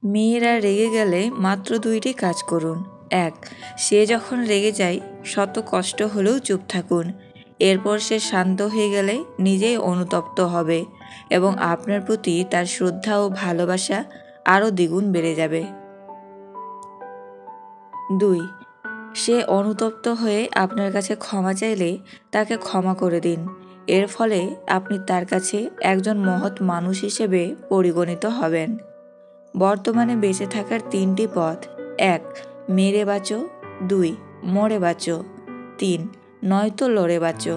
মেয়েরা রেগে গেলে মাত্র দুইটি কাজ করুন। ১. সে যখন রেগে যায় শত কষ্ট হলেও চুপ থাকুন। এরপর সে শান্ত হয়ে গেলে নিজেই অনুতপ্ত হবে এবং আপনার প্রতি তার শ্রদ্ধা ও ভালোবাসা আরও দ্বিগুণ বেড়ে যাবে। ২. সে অনুতপ্ত হয়ে আপনার কাছে ক্ষমা চাইলে তাকে ক্ষমা করে দিন। এর ফলে আপনি তার কাছে একজন মহৎ মানুষ হিসেবে পরিগণিত হবেন। বর্তমানে বেঁচে থাকার ৩টি পথ: ১. মেরে বাঁচো। ২. মরে বাঁচো। ৩. নয়তো লড়ে বাঁচো।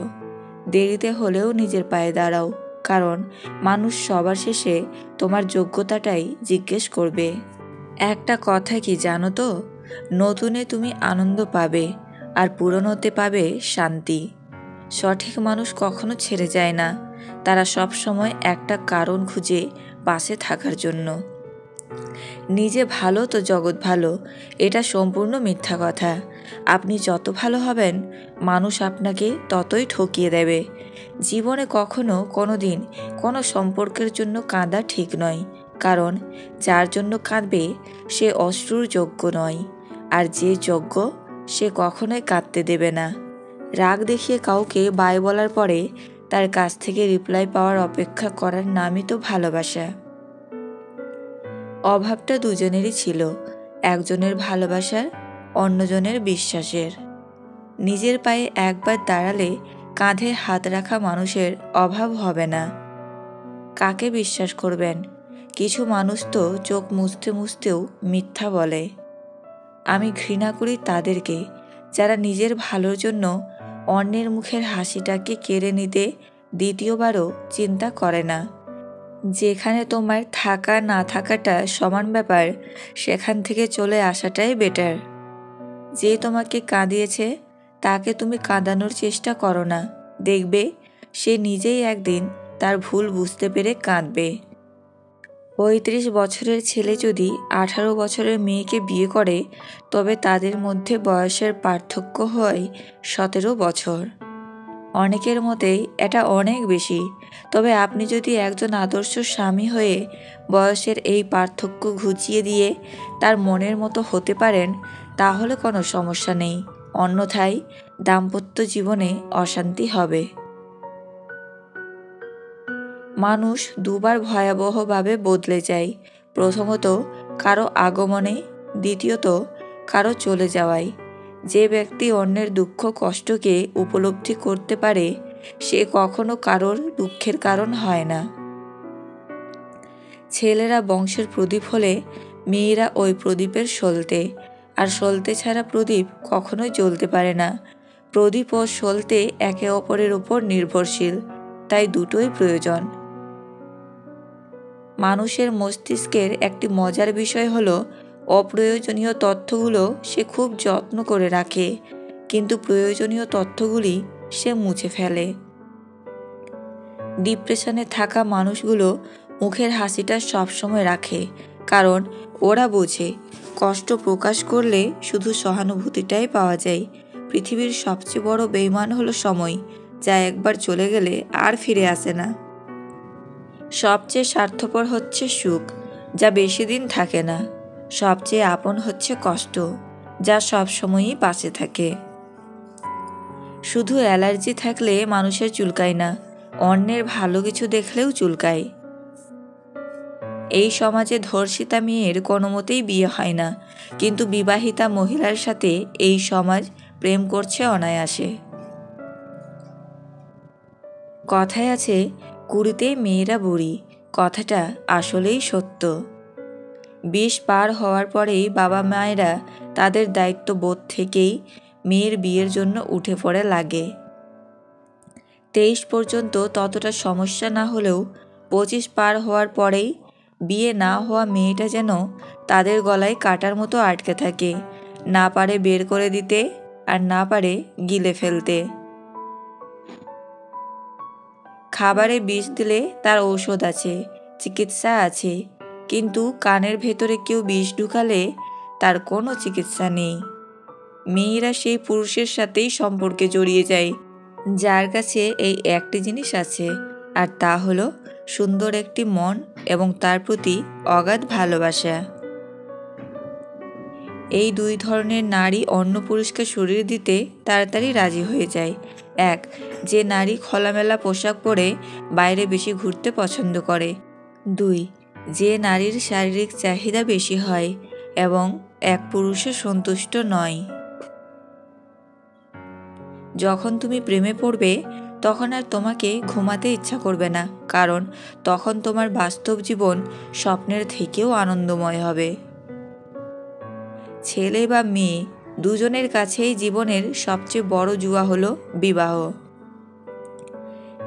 দেরিতে হলেও নিজের পায়ে দাঁড়াও, কারণ মানুষ সবার শেষে তোমার যোগ্যতাটাই জিজ্ঞেস করবে। একটা কথা কি জানো তো, নতুনে তুমি আনন্দ পাবে আর পুরনোতে পাবে শান্তি। সঠিক মানুষ কখনো ছেড়ে যায় না, তারা সব সময় একটা কারণ খুঁজে পাশে থাকার জন্য। নিজে ভালো তো জগৎ ভালো, এটা সম্পূর্ণ মিথ্যা কথা। আপনি যত ভালো হবেন মানুষ আপনাকে ততই ঠকিয়ে দেবে। জীবনে কখনো কোনো দিন কোনো সম্পর্কের জন্য কাঁদা ঠিক নয়, কারণ যার জন্য কাঁদবে সে অশ্রুর যোগ্য নয়, আর যে যোগ্য সে কখনোই কাঁদতে দেবে না। রাগ দেখিয়ে কাউকে বাই বলার পরে তার কাছ থেকে রিপ্লাই পাওয়ার অপেক্ষা করার নামই তো ভালোবাসা। অভাবটা দুজনেরই ছিল, একজনের ভালোবাসার, অন্যজনের বিশ্বাসের। নিজের পায়ে একবার দাঁড়ালে কাঁধে হাত রাখা মানুষের অভাব হবে না। কাকে বিশ্বাস করবেন? কিছু মানুষ তো চোখ মুছতে মুছতেও মিথ্যা বলে। আমি ঘৃণা করি তাদেরকে যারা নিজের ভালোর জন্য অন্যের মুখের হাসিটাকে কেড়ে নিতে দ্বিতীয়বারও চিন্তা করে না। যেখানে তোমার থাকা না থাকাটা সমান ব্যাপার, সেখান থেকে চলে আসাটাই বেটার। যে তোমাকে কাঁদিয়েছে তাকে তুমি কাঁদানোর চেষ্টা করো না, দেখবে সে নিজেই একদিন তার ভুল বুঝতে পেরে কাঁদবে। ৩৫ বছরের ছেলে যদি ১৮ বছরের মেয়েকে বিয়ে করে তবে তাদের মধ্যে বয়সের পার্থক্য হয় ১৭ বছর। অনেকের মতেই এটা অনেক বেশি, তবে আপনি যদি একজন আদর্শ স্বামী হয়ে বয়সের এই পার্থক্য ঘুচিয়ে দিয়ে তার মনের মতো হতে পারেন তাহলে কোনো সমস্যা নেই, অন্যথায় দাম্পত্য জীবনে অশান্তি হবে। মানুষ দুবার ভয়াবহভাবে বদলে যায়, প্রথমত কারো আগমনে, দ্বিতীয়ত কারো চলে যাওয়ায়। যে ব্যক্তি অন্যের দুঃখ কষ্টকে উপলব্ধি করতে পারে সে কখনো কারোর দুঃখের কারণ হয় না। ছেলেরা বংশের প্রদীপ হলে মেয়েরা ওই প্রদীপের সলতে, আর সলতে ছাড়া প্রদীপ কখনোই জ্বলতে পারে না। প্রদীপ ও সলতে একে অপরের উপর নির্ভরশীল, তাই দুটোই প্রয়োজন। মানুষের মস্তিষ্কের একটি মজার বিষয় হলো অপ্রয়োজনীয় তথ্যগুলো সে খুব যত্ন করে রাখে, কিন্তু প্রয়োজনীয় তথ্যগুলি সে মুছে ফেলে। ডিপ্রেশনে থাকা মানুষগুলো মুখের হাসিটা সবসময় রাখে, কারণ ওরা বোঝে কষ্ট প্রকাশ করলে শুধু সহানুভূতিটাই পাওয়া যায়। পৃথিবীর সবচেয়ে বড় বেইমান হলো সময়, যা একবার চলে গেলে আর ফিরে আসে না। সবচেয়ে স্বার্থপর হচ্ছে সুখ, যা বেশি দিন থাকে না। সবচেয়ে আপন হচ্ছে কষ্ট, যা সবসময়ই পাশে থাকে। শুধু অ্যালার্জি থাকলে মানুষের চুলকায় না, অন্যের ভালো কিছু দেখলেও চুলকায়। এই সমাজে ধর্ষিতা মেয়ের কোনো মতেই বিয়ে হয় না, কিন্তু বিবাহিতা মহিলার সাথে এই সমাজ প্রেম করছে অনায়াসে। কথায় আছে, কুড়িতেই মেয়েরা বুড়ি, কথাটা আসলেই সত্য। ২০ পার হওয়ার পরেই বাবা মায়েরা তাদের দায়িত্ববোধ থেকেই মেয়ের বিয়ের জন্য উঠে পড়ে লাগে। ২৩ পর্যন্ত ততটা সমস্যা না হলেও ২৫ পার হওয়ার পরেই বিয়ে না হওয়া মেয়েটা যেন তাদের গলায় কাটার মতো আটকে থাকে, না পারে বের করে দিতে আর না পারে গিলে ফেলতে। খাবারে বিষ দিলে তার ঔষধ আছে, চিকিৎসা আছে, কিন্তু কানের ভেতরে কেউ বিষ ঢুকালে তার কোনো চিকিৎসা নেই। মেয়েরা সেই পুরুষের সাথেই সম্পর্কে জড়িয়ে যায় যার কাছে এই একটি জিনিস আছে, আর তা হলো সুন্দর একটি মন এবং তার প্রতি অগাধ ভালোবাসা। এই দুই ধরনের নারী অন্য পুরুষকে শরীর দিতে তাড়াতাড়ি রাজি হয়ে যায়। 1. যে নারী খোলামেলা পোশাক পরে বাইরে বেশি ঘুরতে পছন্দ করে। 2. যে নারীর শারীরিক চাহিদা বেশি হয় এবং এক পুরুষে সন্তুষ্ট নয়। যখন তুমি প্রেমে পড়বে তখন আর তোমাকে ঘুমাতে ইচ্ছা করবে না, কারণ তখন তোমার বাস্তব জীবন স্বপ্নের থেকেও আনন্দময় হবে। ছেলে বা মেয়ে দুজনের কাছেই জীবনের সবচেয়ে বড় জুয়া হলো বিবাহ।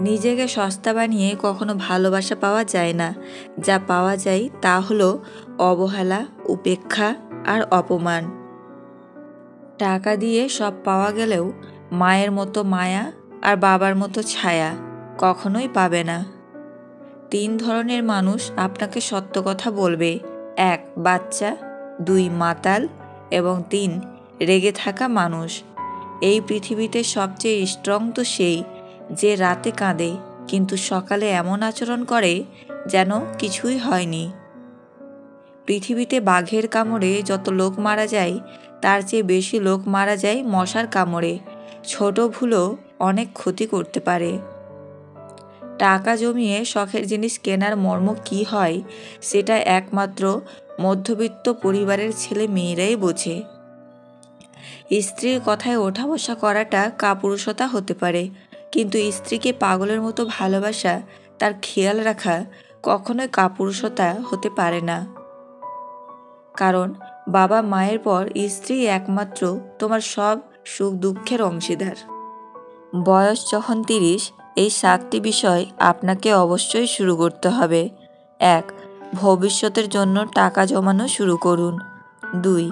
নিজেকে সস্তা বানিয়ে কখনো ভালোবাসা পাওয়া যায় না। যা পাওয়া যায় তা হলো অবহেলা, উপেক্ষা আর অপমান। টাকা দিয়ে সব পাওয়া গেলেও মায়ের মতো মায়া আর বাবার মতো ছায়া কখনোই পাবে না। 3 ধরনের মানুষ আপনাকে সত্য কথা বলবে। 1. বাচ্চা, 2. মাতাল এবং 3. রেগে থাকা মানুষ। এই পৃথিবীতে সবচেয়ে স্ট্রং তো সেই যে রাতে কাঁদে কিন্তু সকালে এমন আচরণ করে যেন কিছুই হয়নি। পৃথিবীতে বাঘের কামড়ে যত লোক মারা যায় তার চেয়ে বেশি লোক মারা যায় মশার কামড়ে। ছোট ভুলও অনেক ক্ষতি করতে পারে। টাকা জমিয়ে শখের জিনিস কেনার মর্ম কী হয় সেটা একমাত্র মধ্যবিত্ত পরিবারের ছেলে মেয়েরাই বোঝে। স্ত্রীর কথায় ওঠা বসা করাটা কাপুরুষতা হতে পারে, কিন্তু স্ত্রীকে পাগলের মতো ভালোবাসা, তার খেয়াল রাখা কখনোই কাপুরুষতা হতে পারে না। কারণ বাবা মায়ের পর স্ত্রী একমাত্র তোমার সব সুখ দুঃখের অংশীদার। বয়স যখন 30, এই 7টি বিষয় আপনাকে অবশ্যই শুরু করতে হবে। 1. ভবিষ্যতের জন্য টাকা জমানো শুরু করুন। 2.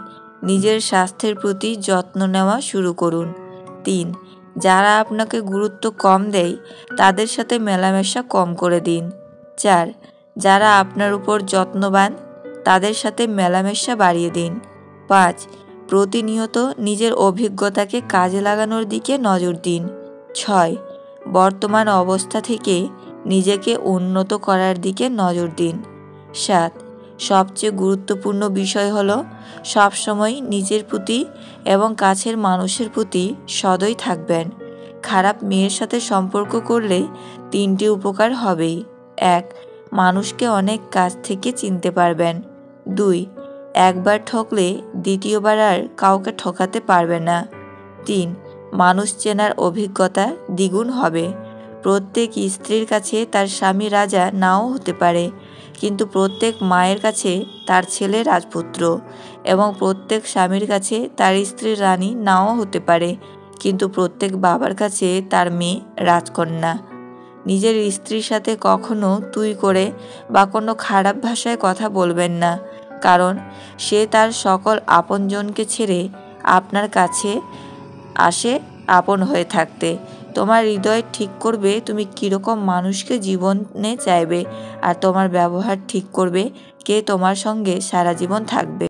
নিজের স্বাস্থ্যের প্রতি যত্ন নেওয়া শুরু করুন। 3. যারা আপনাকে গুরুত্ব কম দেয় তাদের সাথে মেলামেশা কম করে দিন। 4. যারা আপনার উপর যত্নবান তাদের সাথে মেলামেশা বাড়িয়ে দিন। 5. প্রতিনিয়ত নিজের অভিজ্ঞতাকে কাজে লাগানোর দিকে নজর দিন। 6. বর্তমান অবস্থা থেকে নিজেকে উন্নত করার দিকে নজর দিন। 7. সবচেয়ে গুরুত্বপূর্ণ বিষয় হলো সবসময় নিজের প্রতি এবং কাছের মানুষের প্রতি সদয় থাকবেন। খারাপ মেয়ের সাথে সম্পর্ক করলে 3টি উপকার হবেই। 1. মানুষকে অনেক কাছ থেকে চিনতে পারবেন। 2. একবার ঠকলে দ্বিতীয়বার আর কাউকে ঠকাতে পারবে না। 3. মানুষ চেনার অভিজ্ঞতা দ্বিগুণ হবে। প্রত্যেক স্ত্রীর কাছে তার স্বামী রাজা নাও হতে পারে, কিন্তু প্রত্যেক মায়ের কাছে তার ছেলে রাজপুত্র, এবং প্রত্যেক স্বামীর কাছে তার স্ত্রী রানী নাও হতে পারে, কিন্তু প্রত্যেক বাবার কাছে তার মেয়ে রাজকন্যা। নিজের স্ত্রীর সাথে কখনো তুই করে বা কোনো খারাপ ভাষায় কথা বলবেন না, কারণ সে তার সকল আপনজনকে ছেড়ে আপনার কাছে আসে আপন হয়ে থাকতে। তোমার হৃদয় ঠিক করবে তুমি কীরকম মানুষকে জীবনে চাইবে, আর তোমার ব্যবহার ঠিক করবে কে তোমার সঙ্গে সারা জীবন থাকবে।